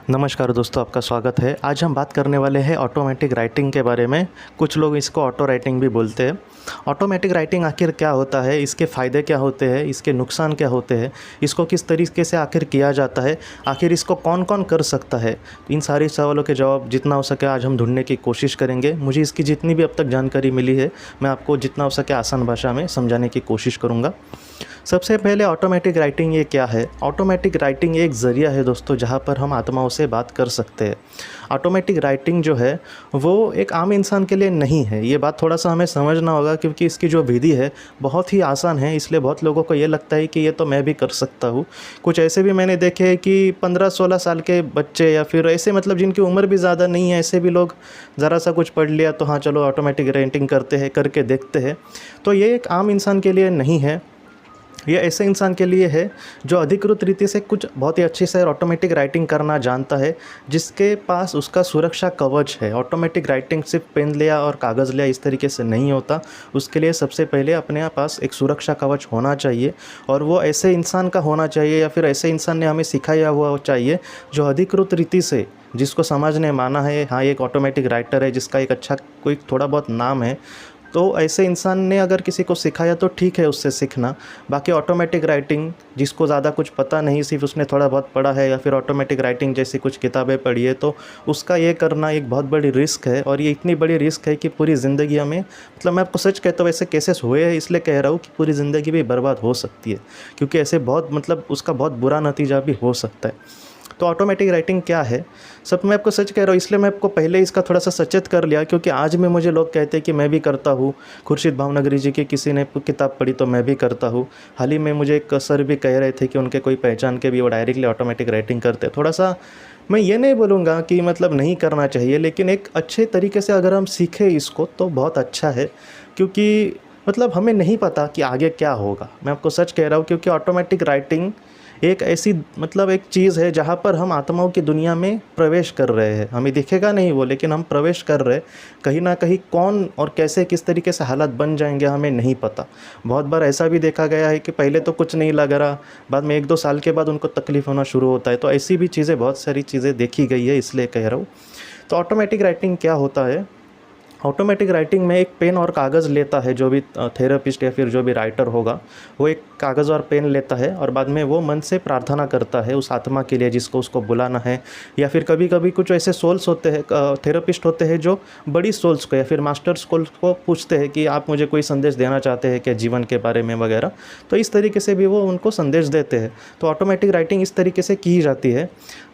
नमस्कार दोस्तों, आपका स्वागत है। आज हम बात करने वाले हैं ऑटोमेटिक राइटिंग के बारे में। कुछ लोग इसको ऑटो राइटिंग भी बोलते हैं। ऑटोमेटिक राइटिंग आखिर क्या होता है, इसके फ़ायदे क्या होते हैं, इसके नुकसान क्या होते हैं, इसको किस तरीके से आखिर किया जाता है, आखिर इसको कौन कौन कर सकता है, इन सारे सवालों के जवाब जितना हो सके आज हम ढूंढने की कोशिश करेंगे। मुझे इसकी जितनी भी अब तक जानकारी मिली है मैं आपको जितना हो सके आसान भाषा में समझाने की कोशिश करूँगा। सबसे पहले ऑटोमेटिक राइटिंग ये क्या है। ऑटोमेटिक राइटिंग एक ज़रिया है दोस्तों जहाँ पर हम आत्माओं से बात कर सकते हैं। ऑटोमेटिक राइटिंग जो है वो एक आम इंसान के लिए नहीं है। ये बात थोड़ा सा हमें समझना होगा क्योंकि इसकी जो विधि है बहुत ही आसान है, इसलिए बहुत लोगों को ये लगता है कि ये तो मैं भी कर सकता हूँ। कुछ ऐसे भी मैंने देखे हैं कि 15-16 साल के बच्चे या फिर ऐसे जिनकी उम्र भी ज़्यादा नहीं है, ऐसे भी लोग ज़रा सा कुछ पढ़ लिया तो हाँ चलो ऑटोमेटिक राइटिंग करते हैं, करके देखते हैं। तो ये एक आम इंसान के लिए नहीं है। ये ऐसे इंसान के लिए है जो अधिकृत रीति से कुछ बहुत ही अच्छे से ऑटोमेटिक राइटिंग करना जानता है, जिसके पास उसका सुरक्षा कवच है। ऑटोमेटिक राइटिंग सिर्फ पेन लिया और कागज़ लिया इस तरीके से नहीं होता। उसके लिए सबसे पहले अपने पास एक सुरक्षा कवच होना चाहिए, और वो ऐसे इंसान का होना चाहिए या फिर ऐसे इंसान ने हमें सिखाया हुआ चाहिए जो अधिकृत रीति से, जिसको समाज ने माना है हाँ एक ऑटोमेटिक राइटर है, जिसका एक अच्छा कोई थोड़ा बहुत नाम है। तो ऐसे इंसान ने अगर किसी को सिखाया तो ठीक है उससे सीखना। बाकी ऑटोमेटिक राइटिंग जिसको ज़्यादा कुछ पता नहीं, सिर्फ उसने थोड़ा बहुत पढ़ा है या फिर ऑटोमेटिक राइटिंग जैसी कुछ किताबें पढ़ी है, तो उसका ये करना एक बहुत बड़ी रिस्क है। और ये इतनी बड़ी रिस्क है कि पूरी ज़िंदगी हमें मैं आपको सच कहता हूँ, ऐसे केसेस हुए हैं इसलिए कह रहा हूँ कि पूरी ज़िंदगी भी बर्बाद हो सकती है, क्योंकि ऐसे बहुत उसका बहुत बुरा नतीजा भी हो सकता है। तो ऑटोमेटिक राइटिंग क्या है, सब मैं आपको सच कह रहा हूँ, इसलिए मैं आपको पहले इसका थोड़ा सा सचेत कर लिया, क्योंकि आज में मुझे लोग कहते हैं कि मैं भी करता हूँ। खुर्शीद भावनगरी जी की किसी ने किताब पढ़ी तो मैं भी करता हूँ। हाल ही में मुझे एक सर भी कह रहे थे कि उनके कोई पहचान के भी वो डायरेक्टली ऑटोमेटिक राइटिंग करते। थोड़ा सा मैं ये नहीं बोलूँगा कि नहीं करना चाहिए, लेकिन एक अच्छे तरीके से अगर हम सीखें इसको तो बहुत अच्छा है, क्योंकि हमें नहीं पता कि आगे क्या होगा। मैं आपको सच कह रहा हूँ, क्योंकि ऑटोमेटिक राइटिंग एक ऐसी एक चीज़ है जहाँ पर हम आत्माओं की दुनिया में प्रवेश कर रहे हैं। हमें दिखेगा नहीं वो, लेकिन हम प्रवेश कर रहे हैं। कहीं ना कहीं कौन और कैसे किस तरीके से हालात बन जाएंगे हमें नहीं पता। बहुत बार ऐसा भी देखा गया है कि पहले तो कुछ नहीं लग रहा, बाद में 1-2 साल के बाद उनको तकलीफ़ होना शुरू होता है। तो ऐसी भी चीज़ें, बहुत सारी चीज़ें देखी गई है, इसलिए कह रहा हूँ। तो ऑटोमेटिक राइटिंग क्या होता है। ऑटोमेटिक राइटिंग में एक पेन और कागज़ लेता है, जो भी थेरेपिस्ट या फिर जो भी राइटर होगा वो एक कागज़ और पेन लेता है, और बाद में वो मन से प्रार्थना करता है उस आत्मा के लिए जिसको उसको बुलाना है। या फिर कभी कभी कुछ ऐसे सोल्स होते हैं, थेरेपिस्ट होते हैं जो बड़ी सोल्स को या फिर मास्टर सोल्स को पूछते हैं कि आप मुझे कोई संदेश देना चाहते हैं क्या जीवन के बारे में वगैरह। तो इस तरीके से भी वो उनको संदेश देते हैं। तो ऑटोमेटिक राइटिंग इस तरीके से की जाती है।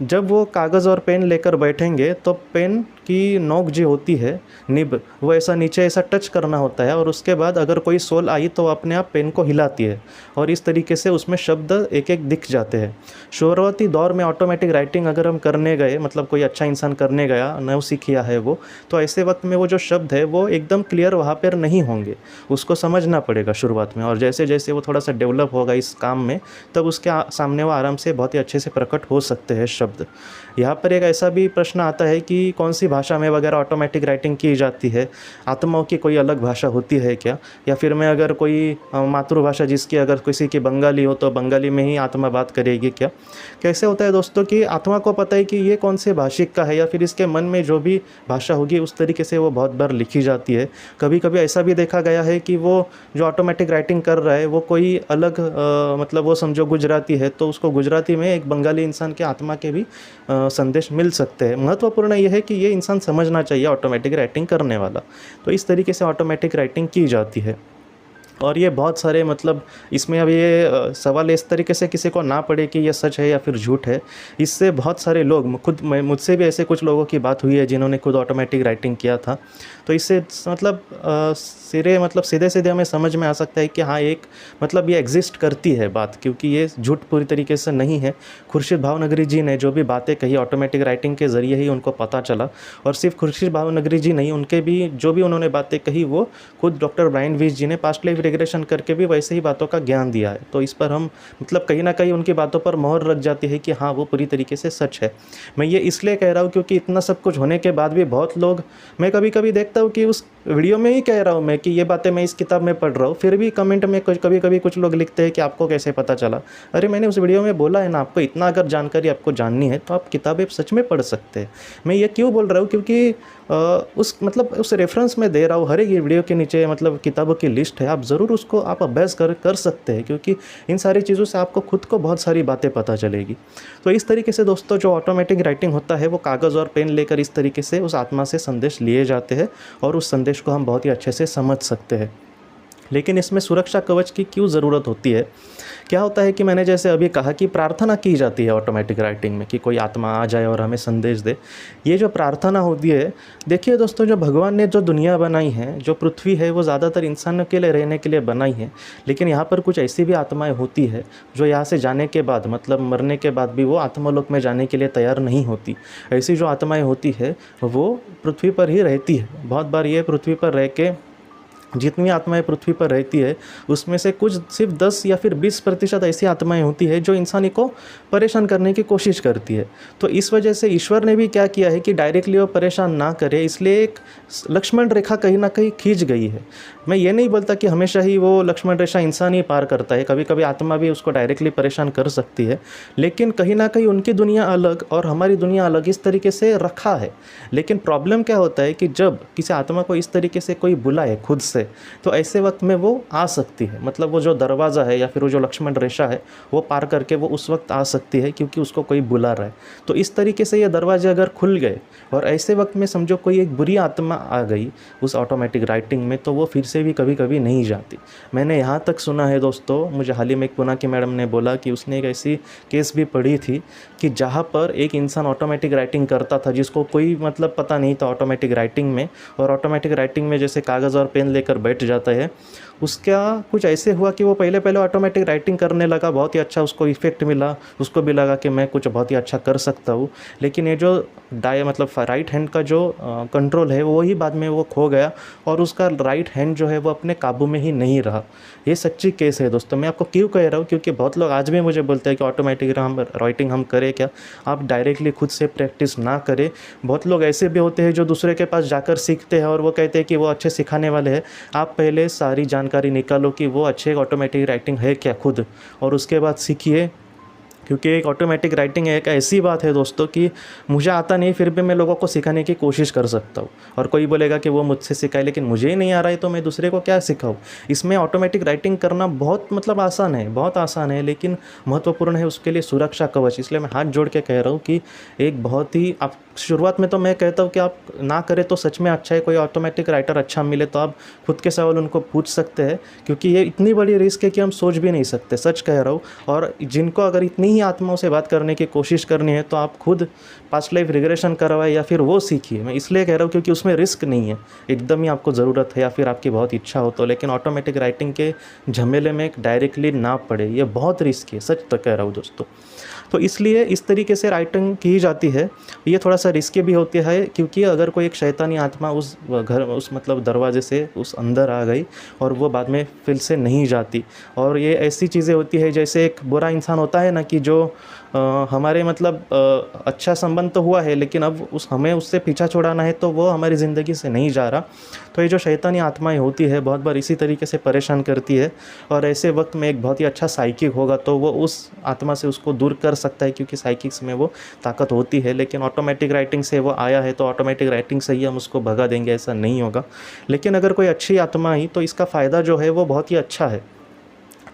जब वो कागज़ और पेन लेकर बैठेंगे तो पेन की नोक जो होती है, निब, वो ऐसा नीचे ऐसा टच करना होता है, और उसके बाद अगर कोई सोल आई तो अपने आप पेन को हिलाती है, और इस तरीके से उसमें शब्द एक एक दिख जाते हैं। शुरुआती दौर में ऑटोमेटिक राइटिंग अगर हम करने गए, कोई अच्छा इंसान करने गया, नव सीखिया है वो, तो ऐसे वक्त में वो जो शब्द है वो एकदम क्लियर वहाँ पर नहीं होंगे, उसको समझना पड़ेगा शुरुआत में। और जैसे जैसे वो थोड़ा सा डेवलप होगा इस काम में, तब उसके सामने वो आराम से बहुत ही अच्छे से प्रकट हो सकते हैं शब्द। यहाँ पर एक ऐसा भी प्रश्न आता है कि कौन सी भाषा में वगैरह ऑटोमेटिक राइटिंग की जाती है, आत्माओं की कोई अलग भाषा होती है क्या, या फिर मैं अगर कोई मातृभाषा जिसकी अगर किसी की बंगाली हो तो बंगाली में ही आत्मा बात करेगी क्या। कैसे होता है दोस्तों कि आत्मा को पता है कि ये कौन से भाषिक का है, या फिर इसके मन में जो भी भाषा होगी उस तरीके से वो बहुत बार लिखी जाती है। कभी कभी ऐसा भी देखा गया है कि वो जो ऑटोमेटिक राइटिंग कर रहा है वो कोई अलग वो समझो गुजराती है, तो उसको गुजराती में एक बंगाली इंसान के आत्मा के भी संदेश मिल सकते हैं। महत्वपूर्ण यह है कि ये इंसान समझना चाहिए ऑटोमेटिक राइटिंग करने वाला। तो इस तरीके से ऑटोमेटिक राइटिंग की जाती है। और ये बहुत सारे इसमें अब ये सवाल इस तरीके से किसी को ना पड़े कि ये सच है या फिर झूठ है। इससे बहुत सारे लोग, मुझसे भी ऐसे कुछ लोगों की बात हुई है जिन्होंने खुद ऑटोमेटिक राइटिंग किया था। तो इससे सीधे सीधे हमें समझ में आ सकता है कि हाँ एक ये एग्जिस्ट करती है बात, क्योंकि ये झूठ पूरी तरीके से नहीं है। खुर्शीद भावनगरी जी ने जो भी बातें कही ऑटोमेटिक राइटिंग के ज़रिए ही उनको पता चला। और सिर्फ खुर्शीद भावनगरी जी नहीं, उनके भी जो भी उन्होंने बातें कही वो खुद डॉक्टर ब्रायन वीस जी ने पास्ट लाइफ रिग्रेशन करके भी वैसे ही बातों का ज्ञान दिया है। तो इस पर हम कहीं ना कहीं उनकी बातों पर मोहर रख जाती है कि हाँ वो पूरी तरीके से सच है। मैं ये इसलिए कह रहा हूँ क्योंकि इतना सब कुछ होने के बाद भी बहुत लोग, मैं कभी कभी देखता हूँ कि उस वीडियो में ही कह रहा हूँ मैं कि ये बातें मैं इस किताब में पढ़ रहा हूँ, फिर भी कमेंट में कुछ कभी कभी कुछ लोग लिखते हैं कि आपको कैसे पता चला। अरे मैंने उस वीडियो में बोला है ना, आपको इतना अगर जानकारी आपको जाननी है तो आप किताबें सच में पढ़ सकते हैं। मैं ये क्यों बोल रहा हूँ, क्योंकि उस मतलब उस रेफरेंस में दे रहा हूँ, हर एक वीडियो के नीचे मतलब किताबों की लिस्ट है, आप ज़रूर उसको आप अभ्यास कर सकते हैं, क्योंकि इन सारी चीज़ों से आपको खुद को बहुत सारी बातें पता चलेगी। तो इस तरीके से दोस्तों जो ऑटोमेटिक राइटिंग होता है वो कागज़ और पेन लेकर इस तरीके से उस आत्मा से संदेश लिए जाते हैं और उस संदेश को हम बहुत ही अच्छे से समझ सकते हैं। लेकिन इसमें सुरक्षा कवच की क्यों ज़रूरत होती है? क्या होता है कि मैंने जैसे अभी कहा कि प्रार्थना की जाती है ऑटोमेटिक राइटिंग में कि कोई आत्मा आ जाए और हमें संदेश दे। ये जो प्रार्थना होती है, देखिए दोस्तों, जो भगवान ने जो दुनिया बनाई है, जो पृथ्वी है, वो ज़्यादातर इंसानों के लिए रहने के लिए बनाई है। लेकिन यहाँ पर कुछ ऐसी भी आत्माएं होती है जो यहाँ से जाने के बाद मतलब मरने के बाद भी वो आत्मलोक में जाने के लिए तैयार नहीं होती। ऐसी जो आत्माएँ होती है वो पृथ्वी पर ही रहती है। बहुत बार ये पृथ्वी पर रह के जितनी आत्माएं पृथ्वी पर रहती है उसमें से कुछ सिर्फ 10 या फिर 20% ऐसी आत्माएं होती है जो इंसानी को परेशान करने की कोशिश करती है। तो इस वजह से ईश्वर ने भी क्या किया है कि डायरेक्टली वो परेशान ना करे, इसलिए एक लक्ष्मण रेखा कहीं ना कहीं खींच गई है। मैं ये नहीं बोलता कि हमेशा ही वो लक्ष्मण रेखा इंसान ही पार करता है, कभी कभी आत्मा भी उसको डायरेक्टली परेशान कर सकती है, लेकिन कहीं ना कहीं उनकी दुनिया अलग और हमारी दुनिया अलग इस तरीके से रखा है। लेकिन प्रॉब्लम क्या होता है कि जब किसी आत्मा को इस तरीके से कोई बुलाए खुद से, तो ऐसे वक्त में वो आ सकती है, मतलब वो जो दरवाज़ा है या फिर वो जो लक्ष्मण रेखा है वो पार करके वो उस वक्त आ सकती है क्योंकि उसको कोई बुला रहा है। तो इस तरीके से ये दरवाजे अगर खुल गए और ऐसे वक्त में समझो कोई एक बुरी आत्मा आ गई उस ऑटोमेटिक राइटिंग में, तो वो फिर से भी कभी कभी नहीं जाती। मैंने यहाँ तक सुना है दोस्तों, मुझे हाल ही में एक पुणे की मैडम ने बोला कि उसने एक ऐसी केस भी पढ़ी थी कि जहाँ पर एक इंसान ऑटोमेटिक राइटिंग करता था जिसको कोई मतलब पता नहीं था ऑटोमेटिक राइटिंग में, और ऑटोमेटिक राइटिंग में जैसे कागज़ और पेन लेकर बैठ जाता है, उसका कुछ ऐसे हुआ कि वो पहले ऑटोमेटिक राइटिंग करने लगा, बहुत ही अच्छा उसको इफेक्ट मिला, उसको भी लगा कि मैं कुछ बहुत ही अच्छा कर सकता हूँ। लेकिन ये जो मतलब राइट हैंड का जो कंट्रोल है वो ही बाद में वो खो गया और उसका राइट हैंड जो है वो अपने काबू में ही नहीं रहा। ये सच्ची केस है दोस्तों। मैं आपको क्यों कह रहा हूँ, क्योंकि बहुत लोग आज भी मुझे बोलते हैं कि ऑटोमेटिक राइटिंग हम करें क्या, आप डायरेक्टली खुद से प्रैक्टिस ना करें। बहुत लोग ऐसे भी होते हैं जो दूसरे के पास जाकर सीखते हैं और वो कहते हैं कि वो अच्छे सिखाने वाले हैं। आप पहले सारी जानकारी निकालो कि वो अच्छे ऑटोमेटिक राइटिंग है क्या खुद, और उसके बाद सीखिए। क्योंकि एक ऑटोमेटिक राइटिंग एक ऐसी बात है दोस्तों कि मुझे आता नहीं फिर भी मैं लोगों को सिखाने की कोशिश कर सकता हूँ, और कोई बोलेगा कि वो मुझसे सिखाए, लेकिन मुझे ही नहीं आ रहा है तो मैं दूसरे को क्या सिखाऊँ। इसमें ऑटोमेटिक राइटिंग करना बहुत मतलब आसान है, बहुत आसान है, लेकिन महत्वपूर्ण है उसके लिए सुरक्षा कवच। इसलिए मैं हाथ जोड़ के कह रहा हूँ कि एक बहुत ही आप शुरुआत में तो मैं कहता हूँ कि आप ना करें तो सच में अच्छा है। कोई ऑटोमेटिक राइटर अच्छा मिले तो आप खुद के सवाल उनको पूछ सकते हैं, क्योंकि ये इतनी बड़ी रिस्क है कि हम सोच भी नहीं सकते, सच कह रहा हूँ। और जिनको अगर इतनी ही आत्माओं से बात करने की कोशिश करनी है तो आप खुद पास्ट लाइफ रिग्रेशन करवाए या फिर वो सीखिए। मैं इसलिए कह रहा हूँ क्योंकि उसमें रिस्क नहीं है, एकदम ही आपको ज़रूरत है या फिर आपकी बहुत इच्छा हो तो। लेकिन ऑटोमेटिक राइटिंग के झमेले में डायरेक्टली ना पड़े, ये बहुत रिस्क है, सच तो कह रहा हूँ दोस्तों। तो इसलिए इस तरीके से राइटिंग की जाती है। ये थोड़ा सा रिस्की भी होती है, क्योंकि अगर कोई एक शैतानी आत्मा उस घर उस मतलब दरवाजे से उस अंदर आ गई और वो बाद में फिर से नहीं जाती। और ये ऐसी चीज़ें होती है जैसे एक बुरा इंसान होता है ना कि जो हमारे मतलब अच्छा संबंध तो हुआ है लेकिन अब हमें उससे पीछा छुड़ाना है तो वो हमारी ज़िंदगी से नहीं जा रहा। तो ये जो शैतानी आत्माएं होती है बहुत बार इसी तरीके से परेशान करती है, और ऐसे वक्त में एक बहुत ही अच्छा साइकिक होगा तो वो उस आत्मा से उसको दूर कर सकता है, क्योंकि साइकिक्स में वो ताकत होती है। लेकिन ऑटोमेटिक राइटिंग से वो आया है तो ऑटोमेटिक राइटिंग से ही हम उसको भगा देंगे, ऐसा नहीं होगा। लेकिन अगर कोई अच्छी आत्मा आई तो इसका फ़ायदा जो है वो बहुत ही अच्छा है।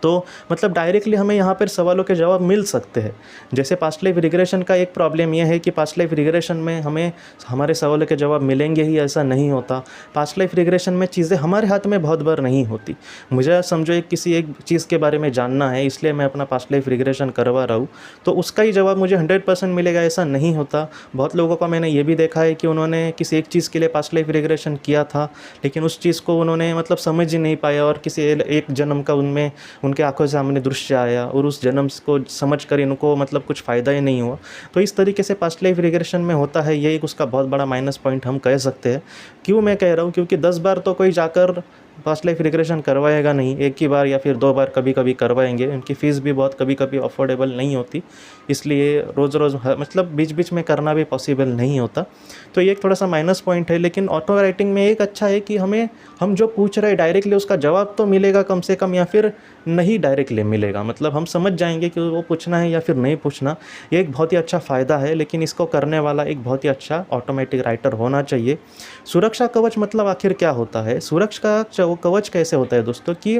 तो मतलब डायरेक्टली हमें यहाँ पर सवालों के जवाब मिल सकते हैं। जैसे पास्ट लाइफ रिग्रेशन का एक प्रॉब्लम यह है कि पास्ट लाइफ रिग्रेशन में हमें हमारे सवालों के जवाब मिलेंगे ही, ऐसा नहीं होता। पास्ट लाइफ रिग्रेशन में चीज़ें हमारे हाथ में बहुत बार नहीं होती। मुझे समझो किसी एक चीज़ के बारे में जानना है, इसलिए मैं अपना पास्ट लाइफ रिग्रेशन करवा रहा हूँ, तो उसका ही जवाब मुझे 100% मिलेगा, ऐसा नहीं होता। बहुत लोगों का मैंने ये भी देखा है कि उन्होंने किसी एक चीज़ के लिए पास्ट लाइफ रिग्रेशन किया था, लेकिन उस चीज़ को उन्होंने मतलब समझ ही नहीं पाया, और किसी एक जन्म का उनमें उनके आंखों के सामने दृश्य आया और उस जन्म को समझकर इनको मतलब कुछ फ़ायदा ही नहीं हुआ। तो इस तरीके से पास्ट लाइफ रिग्रेशन में होता है, ये एक उसका बहुत बड़ा माइनस पॉइंट हम कह सकते हैं। क्यों मैं कह रहा हूँ, क्योंकि 10 बार तो कोई जाकर पास्ट लाइफ रिग्रेशन करवाएगा नहीं, एक ही बार या फिर 2 बार कभी कभी करवाएंगे। उनकी फ़ीस भी बहुत कभी कभी अफोर्डेबल नहीं होती, इसलिए रोज़ रोज़ मतलब बीच बीच में करना भी पॉसिबल नहीं होता। तो ये एक थोड़ा सा माइनस पॉइंट है। लेकिन ऑटो राइटिंग में एक अच्छा है कि हम जो पूछ रहे हैं डायरेक्टली उसका जवाब तो मिलेगा कम से कम, या फिर नहीं डायरेक्टली मिलेगा, मतलब हम समझ जाएंगे कि वो पूछना है या फिर नहीं पूछना। ये एक बहुत ही अच्छा फ़ायदा है, लेकिन इसको करने वाला एक बहुत ही अच्छा ऑटोमेटिक राइटर होना चाहिए। सुरक्षा कवच मतलब आखिर क्या होता है? सुरक्षा कवच कैसे होता है दोस्तों कि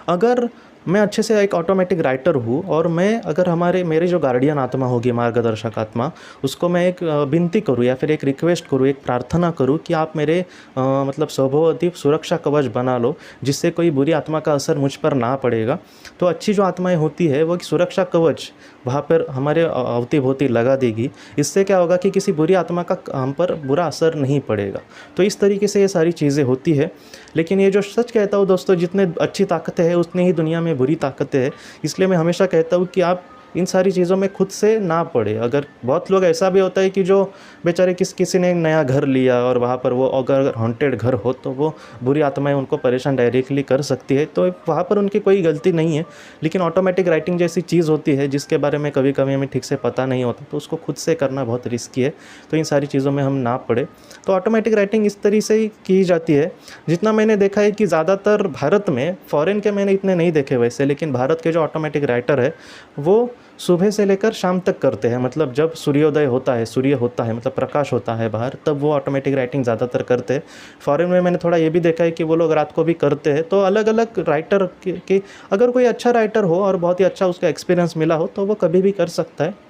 अगर मैं अच्छे से एक ऑटोमेटिक राइटर हूँ और मैं अगर मेरी जो गार्डियन आत्मा होगी, मार्गदर्शक आत्मा, उसको मैं एक विनती करूँ या फिर एक रिक्वेस्ट करूँ, एक प्रार्थना करूँ कि आप मेरे मतलब स्वभावदीप सुरक्षा कवच बना लो, जिससे कोई बुरी आत्मा का असर मुझ पर ना पड़ेगा। तो अच्छी जो आत्माएं होती है वो सुरक्षा कवच वहाँ पर हमारे अवती भोवती लगा देगी। इससे क्या होगा कि किसी बुरी आत्मा का हम पर बुरा असर नहीं पड़ेगा। तो इस तरीके से ये सारी चीज़ें होती है। लेकिन ये जो सच कहता हूँ दोस्तों, जितने अच्छी ताकतें हैं उतनी ही दुनिया में बुरी ताकतें हैं। इसलिए मैं हमेशा कहता हूँ कि आप इन सारी चीज़ों में खुद से ना पड़े। अगर बहुत लोग ऐसा भी होता है कि जो बेचारे किसी ने नया घर लिया और वहाँ पर वो अगर हॉन्टेड घर हो तो वो बुरी आत्माएं उनको परेशान डायरेक्टली कर सकती है, तो वहाँ पर उनकी कोई गलती नहीं है। लेकिन ऑटोमेटिक राइटिंग जैसी चीज़ होती है जिसके बारे में कभी कभी हमें ठीक से पता नहीं होता, तो उसको खुद से करना बहुत रिस्की है। तो इन सारी चीज़ों में हम ना पड़े। तो ऑटोमेटिक राइटिंग इस तरीके से ही की जाती है। जितना मैंने देखा है कि ज़्यादातर भारत में, फॉरेन के मैंने इतने नहीं देखे वैसे, लेकिन भारत के जो ऑटोमेटिक राइटर है वो सुबह से लेकर शाम तक करते हैं। मतलब जब सूर्योदय होता है, सूर्य होता है, मतलब प्रकाश होता है बाहर, तब वो ऑटोमेटिक राइटिंग ज़्यादातर करते हैं। फॉरेन में मैंने थोड़ा ये भी देखा है कि वो लोग रात को भी करते हैं। तो अलग अलग राइटर के अगर कोई अच्छा राइटर हो और बहुत ही अच्छा उसका एक्सपीरियंस मिला हो तो वो कभी भी कर सकता है।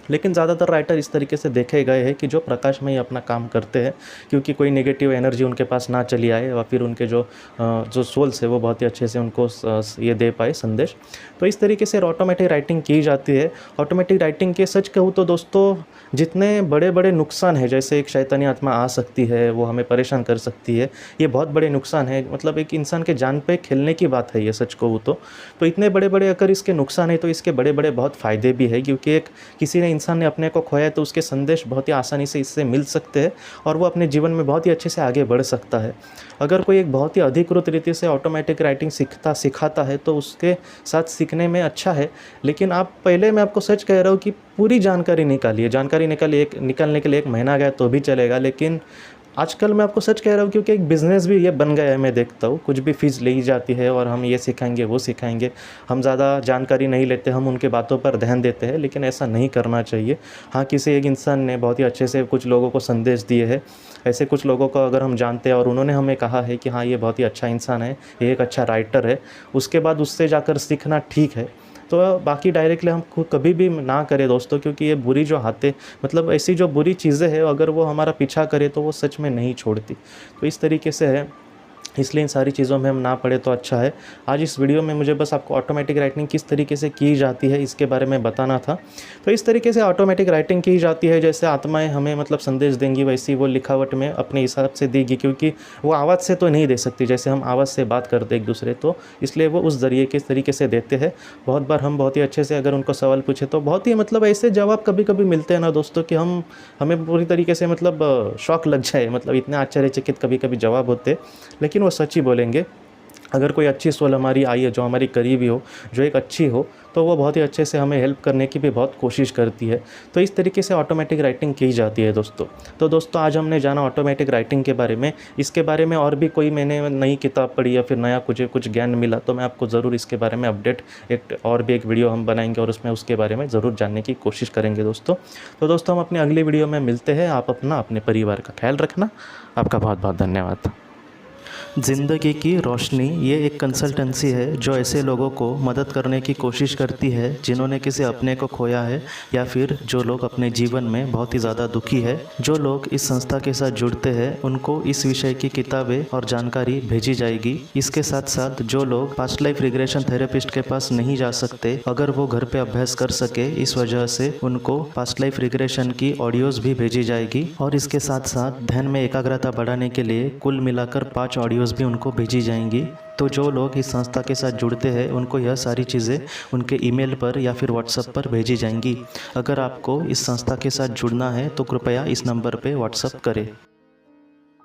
लेकिन ज़्यादातर राइटर इस तरीके से देखे गए हैं कि जो प्रकाश में ही अपना काम करते हैं, क्योंकि कोई नेगेटिव एनर्जी उनके पास ना चली आए और फिर उनके जो सोल्स है वो बहुत ही अच्छे से उनको ये दे पाए संदेश। तो इस तरीके से ऑटोमेटिक राइटिंग की जाती है। ऑटोमेटिक राइटिंग के सच कहूँ तो दोस्तों जितने बड़े बड़े नुकसान है, जैसे एक शैतानी आत्मा आ सकती है, वो हमें परेशान कर सकती है, ये बहुत बड़े नुकसान है। मतलब एक इंसान के जान पे खेलने की बात है ये, सच कहूँ तो इतने बड़े बड़े अगर इसके नुकसान है तो इसके बड़े बड़े बहुत फ़ायदे भी है। क्योंकि एक किसी ने इंसान ने अपने को खोया है तो उसके संदेश बहुत ही आसानी से इससे मिल सकते हैं और वो अपने जीवन में बहुत ही अच्छे से आगे बढ़ सकता है। अगर कोई एक बहुत ही अधिकृत रीति से ऑटोमेटिक राइटिंग सिखाता है तो उसके साथ सीखने में अच्छा है। लेकिन मैं आपको सच कह रहा हूँ कि पूरी जानकारी निकालिए। जानकारी निकालने के लिए 1 महीना गया तो भी चलेगा। लेकिन आजकल मैं आपको सच कह रहा हूँ, क्योंकि एक बिज़नेस भी ये बन गया है। मैं देखता हूँ कुछ भी फ़ीस ली जाती है और हम ये सिखाएंगे वो सिखाएंगे। हम ज़्यादा जानकारी नहीं लेते, हम उनके बातों पर ध्यान देते हैं, लेकिन ऐसा नहीं करना चाहिए। हाँ, किसी एक इंसान ने बहुत ही अच्छे से कुछ लोगों को संदेश दिए हैं, ऐसे कुछ लोगों को अगर हम जानते हैं और उन्होंने हमें कहा है कि हाँ ये बहुत ही अच्छा इंसान है, ये एक अच्छा राइटर है, उसके बाद उससे जाकर सीखना ठीक है। तो बाकी डायरेक्टली हम कभी भी ना करें दोस्तों, क्योंकि ये बुरी जो मतलब ऐसी जो बुरी चीज़ें हैं अगर वो हमारा पीछा करे तो वो सच में नहीं छोड़ती। तो इस तरीके से है, इसलिए इन सारी चीज़ों में हम ना पड़े तो अच्छा है। आज इस वीडियो में मुझे बस आपको ऑटोमेटिक राइटिंग किस तरीके से की जाती है इसके बारे में बताना था। तो इस तरीके से ऑटोमेटिक राइटिंग की जाती है, जैसे आत्माएं हमें मतलब संदेश देंगी वैसी वो लिखावट में अपने हिसाब से देगी, क्योंकि वो आवाज़ से तो नहीं दे सकती जैसे हम आवाज़ से बात करते एक दूसरे, तो इसलिए वो उस ज़रिए किस तरीके से देते हैं। बहुत बार हम बहुत ही अच्छे से अगर उनको सवाल पूछे तो बहुत ही मतलब ऐसे जवाब कभी कभी मिलते हैं ना दोस्तों कि हमें पूरी तरीके से मतलब शॉक लग जाए। मतलब इतने आश्चर्यचकित कभी कभी जवाब होते, लेकिन वो सच ही बोलेंगे। अगर कोई अच्छी सोल हमारी आई है जो हमारी करीबी हो, जो एक अच्छी हो, तो वो बहुत ही अच्छे से हमें हेल्प करने की भी बहुत कोशिश करती है। तो इस तरीके से ऑटोमेटिक राइटिंग की जाती है दोस्तों। तो दोस्तों आज हमने जाना ऑटोमेटिक राइटिंग के बारे में। इसके बारे में और भी कोई मैंने नई किताब पढ़ी या फिर नया कुछ ज्ञान मिला तो मैं आपको ज़रूर इसके बारे में अपडेट एक वीडियो हम बनाएंगे और उसमें उसके बारे में ज़रूर जानने की कोशिश करेंगे दोस्तों। तो दोस्तों हम अपनी अगली वीडियो में मिलते हैं। आप अपने परिवार का ख्याल रखना। आपका बहुत बहुत धन्यवाद। ज़िंदगी की रोशनी ये एक कंसल्टेंसी है जो ऐसे लोगों को मदद करने की कोशिश करती है जिन्होंने किसी अपने को खोया है या फिर जो लोग अपने जीवन में बहुत ही ज़्यादा दुखी है। जो लोग इस संस्था के साथ जुड़ते हैं उनको इस विषय की किताबें और जानकारी भेजी जाएगी। इसके साथ साथ जो लोग पास्ट लाइफ रिग्रेशन थेरेपिस्ट के पास नहीं जा सकते, अगर वो घर पे अभ्यास कर सके, इस वजह से उनको पास्ट लाइफ रिग्रेशन की ऑडियोज़ भी भेजी जाएगी। और इसके साथ साथ ध्यान में एकाग्रता बढ़ाने के लिए कुल मिलाकर 5 ऑडियोज़ भी उनको भेजी जाएंगी। तो जो लोग इस संस्था के साथ जुड़ते हैं उनको यह सारी चीज़ें उनके ईमेल पर या फिर व्हाट्सएप पर भेजी जाएंगी। अगर आपको इस संस्था के साथ जुड़ना है तो कृपया इस नंबर पे व्हाट्सएप करें।